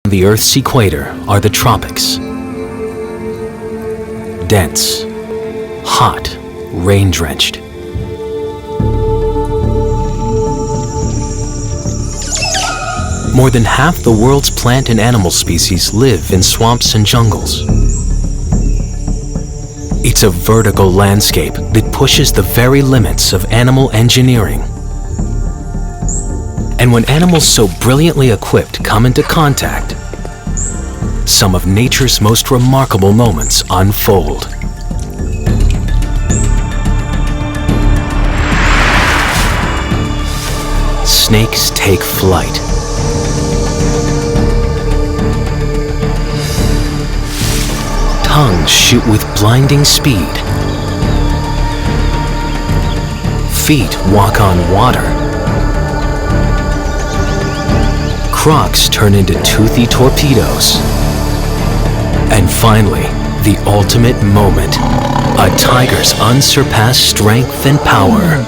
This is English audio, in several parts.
The Earth's equator are the tropics. Dense, hot, rain-drenched. More than half the world's plant and animal species live in swamps and jungles. It's a vertical landscape that pushes the very limits of animal engineering. And when animals so brilliantly equipped come into contact, some of nature's most remarkable moments unfold. Snakes take flight. Tongues shoot with blinding speed. Feet walk on water. Crocs turn into toothy torpedoes. And finally, the ultimate moment, a tiger's unsurpassed strength and power.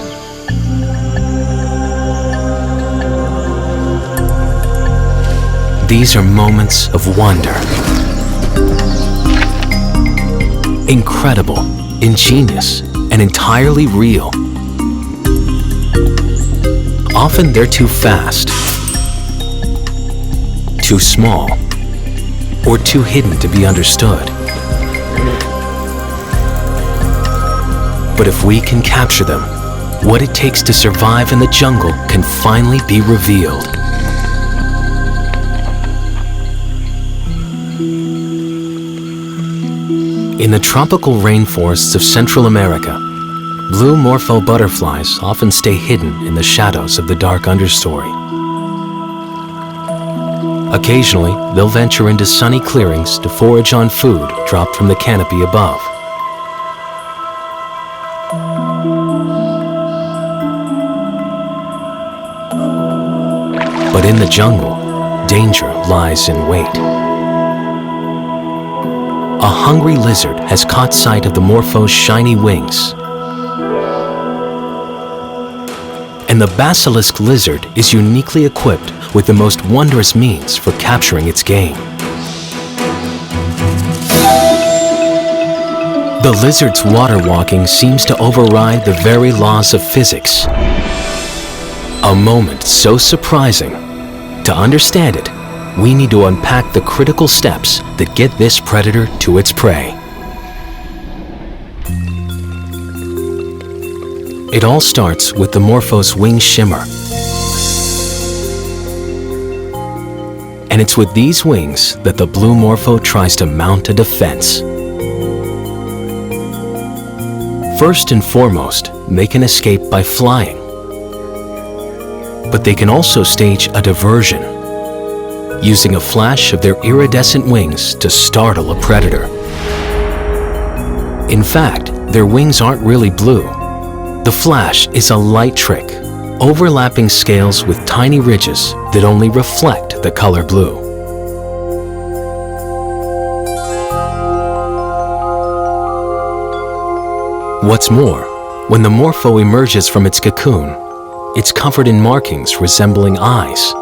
These are moments of wonder. Incredible, ingenious, and entirely real. Often they're too fast, too small, or too hidden to be understood. But if we can capture them, what it takes to survive in the jungle can finally be revealed. In the tropical rainforests of Central America, blue morpho butterflies often stay hidden in the shadows of the dark understory. Occasionally, they'll venture into sunny clearings to forage on food dropped from the canopy above. But in the jungle, danger lies in wait. A hungry lizard has caught sight of the morpho's shiny wings. And the basilisk lizard is uniquely equipped with the most wondrous means for capturing its game. The lizard's water walking seems to override the very laws of physics. A moment so surprising. To understand it, we need to unpack the critical steps that get this predator to its prey. It all starts with the morpho's wing shimmer. And it's with these wings that the blue morpho tries to mount a defense. First and foremost, they can escape by flying. But they can also stage a diversion, using a flash of their iridescent wings to startle a predator. In fact, their wings aren't really blue. The flash is a light trick, overlapping scales with tiny ridges that only reflect the color blue. What's more, when the morpho emerges from its cocoon, it's covered in markings resembling eyes.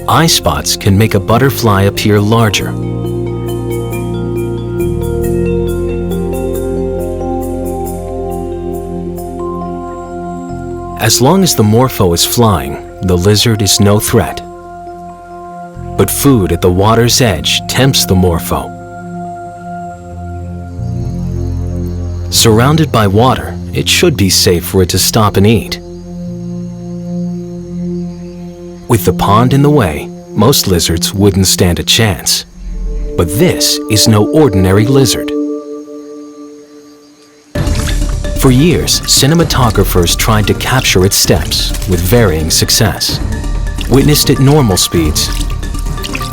Eye spots can make a butterfly appear larger. As long as the morpho is flying, the lizard is no threat. But food at the water's edge tempts the morpho. Surrounded by water, it should be safe for it to stop and eat. With the pond in the way, most lizards wouldn't stand a chance. But this is no ordinary lizard. For years, cinematographers tried to capture its steps with varying success. Witnessed at normal speeds,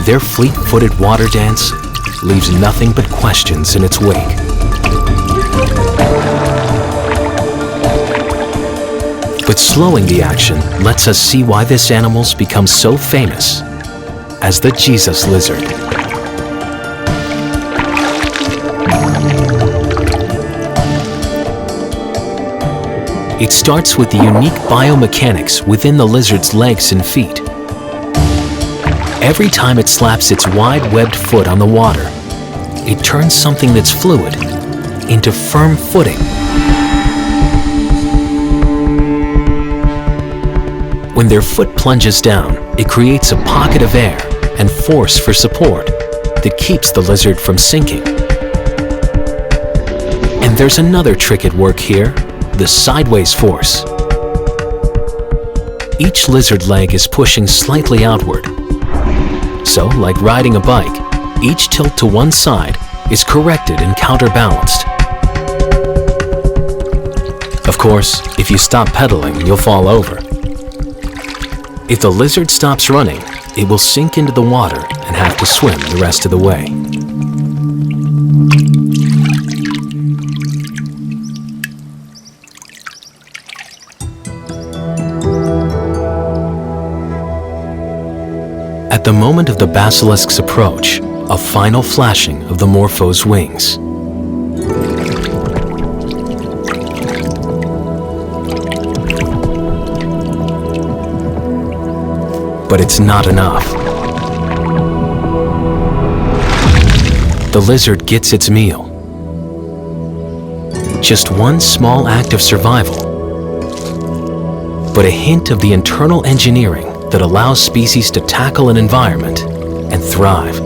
their fleet-footed water dance leaves nothing but questions in its wake. But slowing the action lets us see why this animal's become so famous as the Jesus lizard. It starts with the unique biomechanics within the lizard's legs and feet. Every time it slaps its wide webbed foot on the water, it turns something that's fluid into firm footing. When their foot plunges down, it creates a pocket of air and force for support that keeps the lizard from sinking. And there's another trick at work here, the sideways force. Each lizard leg is pushing slightly outward. So, like riding a bike, each tilt to one side is corrected and counterbalanced. Of course, if you stop pedaling, you'll fall over. If the lizard stops running, it will sink into the water and have to swim the rest of the way. At the moment of the basilisk's approach, a final flashing of the morpho's wings. But it's not enough. The lizard gets its meal. Just one small act of survival, but a hint of the internal engineering that allows species to tackle an environment and thrive.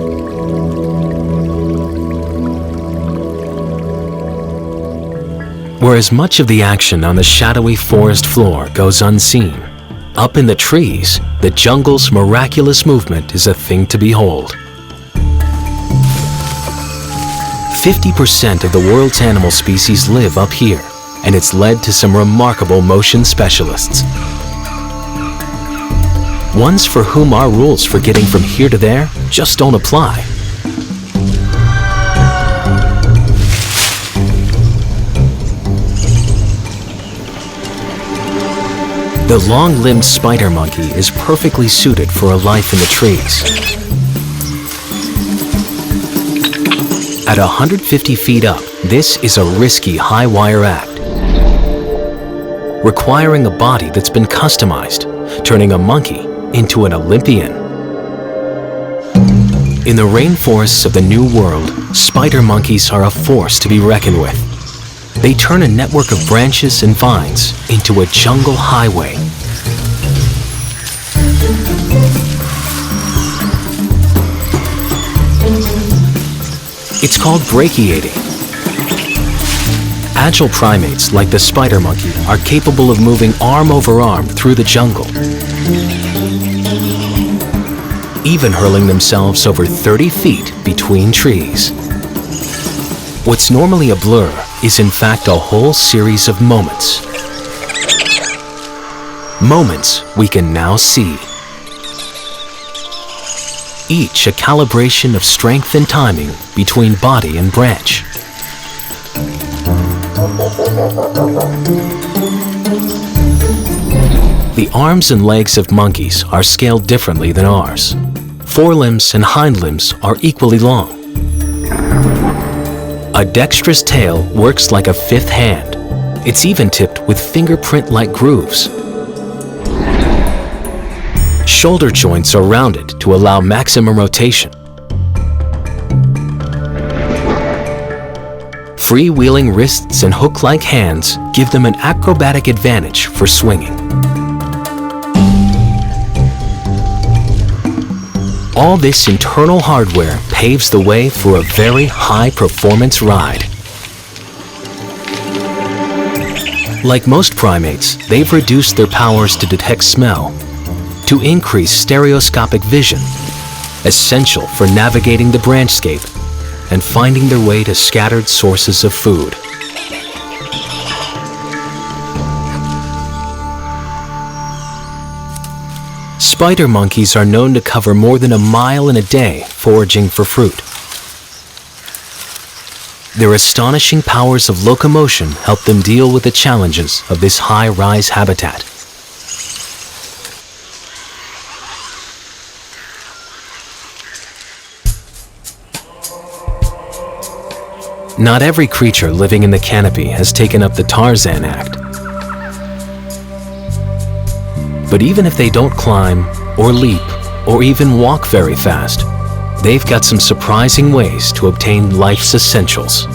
Whereas much of the action on the shadowy forest floor goes unseen, up in the trees, the jungle's miraculous movement is a thing to behold. 50% of the world's animal species live up here, and it's led to some remarkable motion specialists. Ones for whom our rules for getting from here to there just don't apply. The long-limbed spider monkey is perfectly suited for a life in the trees. At 150 feet up, this is a risky high-wire act, requiring a body that's been customized, turning a monkey into an Olympian. In the rainforests of the New World, spider monkeys are a force to be reckoned with. They turn a network of branches and vines into a jungle highway. It's called brachiating. Agile primates like the spider monkey are capable of moving arm over arm through the jungle, even hurling themselves over 30 feet between trees. What's normally a blur is in fact a whole series of moments. Moments we can now see. Each a calibration of strength and timing between body and branch. The arms and legs of monkeys are scaled differently than ours. Forelimbs and hind limbs are equally long. A dexterous tail works like a fifth hand. It's even tipped with fingerprint-like grooves. Shoulder joints are rounded to allow maximum rotation. Freewheeling wrists and hook-like hands give them an acrobatic advantage for swinging. All this internal hardware paves the way for a very high-performance ride. Like most primates, they've reduced their powers to detect smell to increase stereoscopic vision, essential for navigating the branchscape and finding their way to scattered sources of food. Spider monkeys are known to cover more than a mile in a day foraging for fruit. Their astonishing powers of locomotion help them deal with the challenges of this high-rise habitat. Not every creature living in the canopy has taken up the Tarzan Act. But even if they don't climb or leap or even walk very fast, they've got some surprising ways to obtain life's essentials.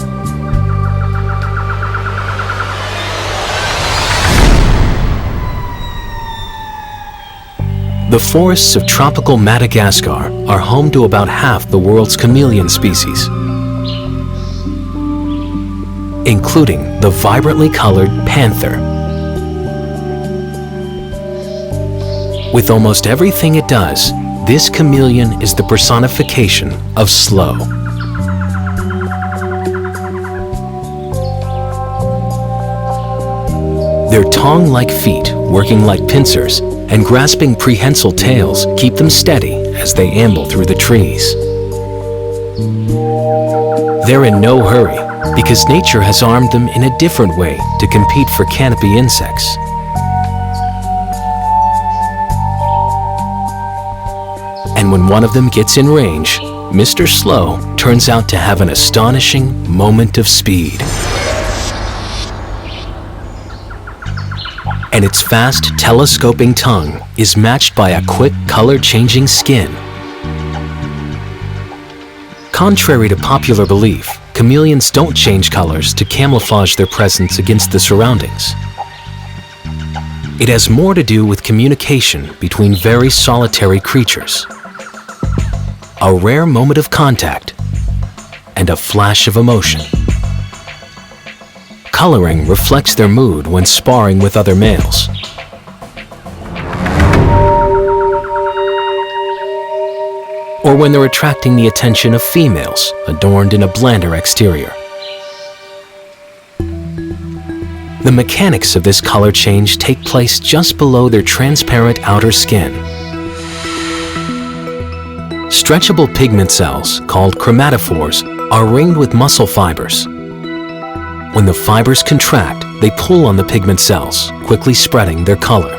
The forests of tropical Madagascar are home to about half the world's chameleon species, including the vibrantly colored panther. With almost everything it does, this chameleon is the personification of slow. Their tongue-like feet, working like pincers, and grasping prehensile tails keep them steady as they amble through the trees. They're in no hurry because nature has armed them in a different way to compete for canopy insects. And when one of them gets in range, Mr. Slow turns out to have an astonishing moment of speed. And its fast, telescoping tongue is matched by a quick, color-changing skin. Contrary to popular belief, chameleons don't change colors to camouflage their presence against the surroundings. It has more to do with communication between very solitary creatures. A rare moment of contact and a flash of emotion. Coloring reflects their mood when sparring with other males. Or when they're attracting the attention of females, adorned in a blander exterior. The mechanics of this color change take place just below their transparent outer skin. Stretchable pigment cells, called chromatophores, are ringed with muscle fibers. When the fibers contract, they pull on the pigment cells, quickly spreading their color.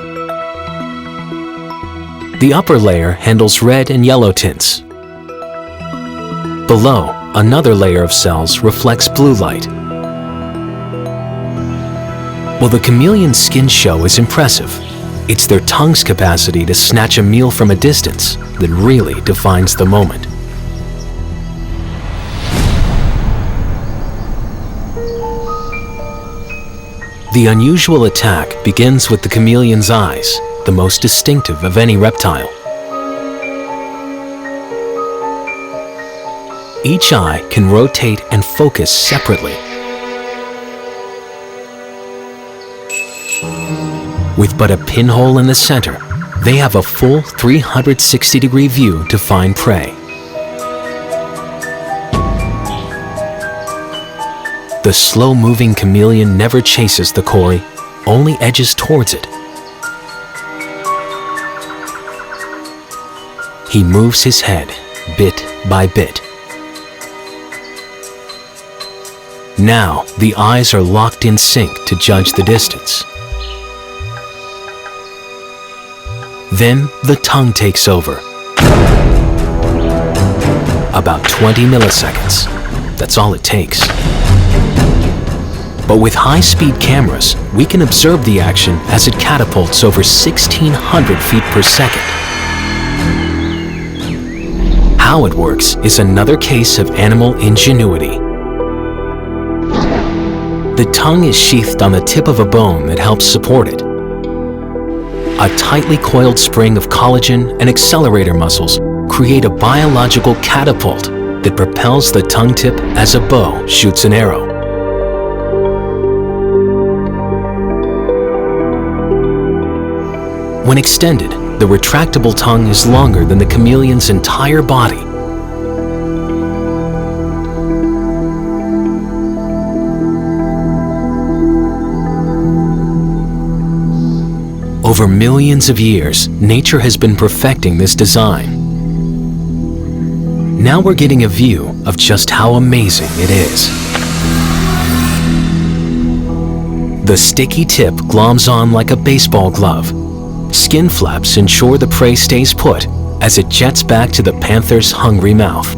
The upper layer handles red and yellow tints. Below, another layer of cells reflects blue light. While the chameleon's skin show is impressive, it's their tongue's capacity to snatch a meal from a distance that really defines the moment. The unusual attack begins with the chameleon's eyes, the most distinctive of any reptile. Each eye can rotate and focus separately. With but a pinhole in the center, they have a full 360-degree view to find prey. The slow-moving chameleon never chases the quarry, only edges towards it. He moves his head, bit by bit. Now, the eyes are locked in sync to judge the distance. Then, the tongue takes over. About 20 milliseconds. That's all it takes. But with high-speed cameras, we can observe the action as it catapults over 1,600 feet per second. How it works is another case of animal ingenuity. The tongue is sheathed on the tip of a bone that helps support it. A tightly coiled spring of collagen and accelerator muscles create a biological catapult that propels the tongue tip as a bow shoots an arrow. When extended, the retractable tongue is longer than the chameleon's entire body. Over millions of years, nature has been perfecting this design. Now we're getting a view of just how amazing it is. The sticky tip gloms on like a baseball glove. Skin flaps ensure the prey stays put as it jets back to the panther's hungry mouth.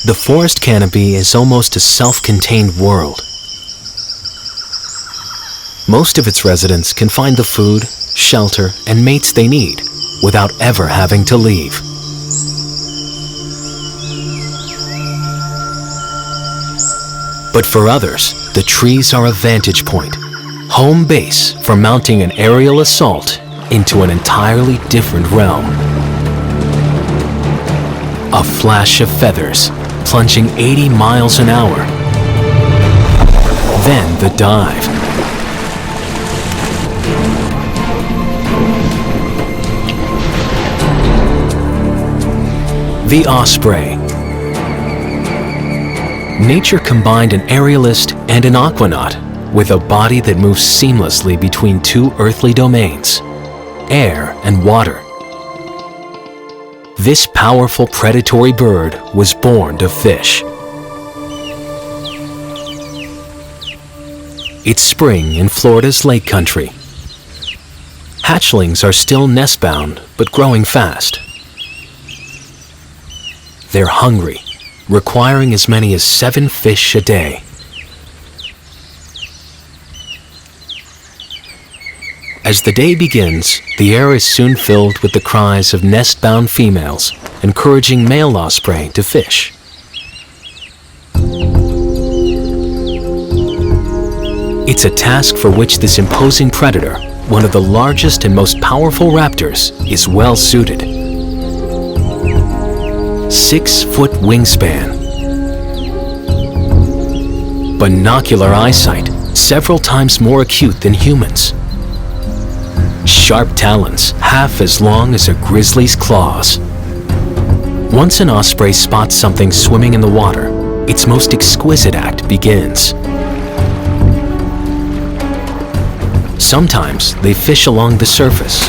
The forest canopy is almost a self-contained world. Most of its residents can find the food, shelter, and mates they need without ever having to leave. But for others, the trees are a vantage point, home base for mounting an aerial assault into an entirely different realm. A flash of feathers, plunging 80 miles an hour. Then the dive. The osprey. Nature combined an aerialist and an aquanaut with a body that moves seamlessly between two earthly domains, air and water. This powerful predatory bird was born to fish. It's spring in Florida's lake country. Hatchlings are still nest-bound, but growing fast. They're hungry, requiring as many as 7 fish a day. As the day begins, the air is soon filled with the cries of nest-bound females, encouraging male osprey to fish. It's a task for which this imposing predator, one of the largest and most powerful raptors, is well suited. 6-foot wingspan, binocular eyesight, several times more acute than humans. Sharp talons, half as long as a grizzly's claws. Once an osprey spots something swimming in the water, its most exquisite act begins. Sometimes they fish along the surface,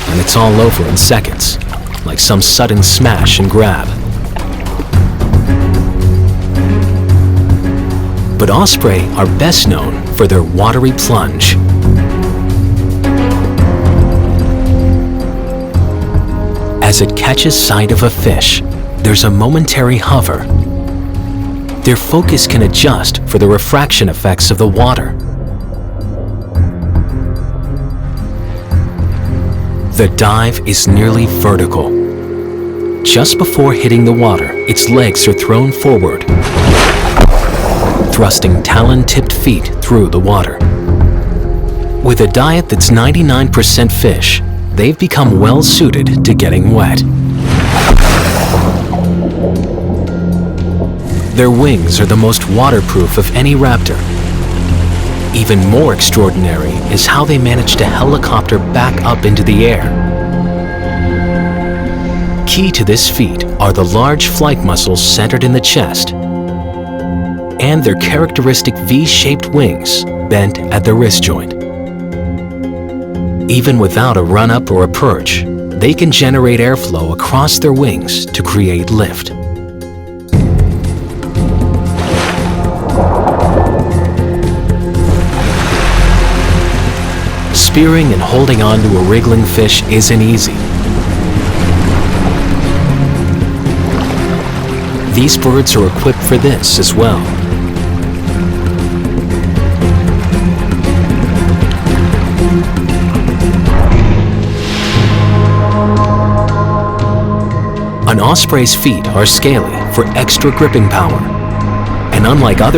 and it's all over in seconds, like some sudden smash and grab. But osprey are best known for their watery plunge. As it catches sight of a fish, there's a momentary hover. Their focus can adjust for the refraction effects of the water. The dive is nearly vertical. Just before hitting the water, its legs are thrown forward, thrusting talon-tipped feet through the water. With a diet that's 99% fish, they've become well suited to getting wet. Their wings are the most waterproof of any raptor. Even more extraordinary is how they manage to helicopter back up into the air. Key to this feat are the large flight muscles centered in the chest and their characteristic V-shaped wings bent at the wrist joint. Even without a run-up or a perch, they can generate airflow across their wings to create lift. Spearing and holding on to a wriggling fish isn't easy. These birds are equipped for this as well. An osprey's feet are scaly for extra gripping power, and unlike other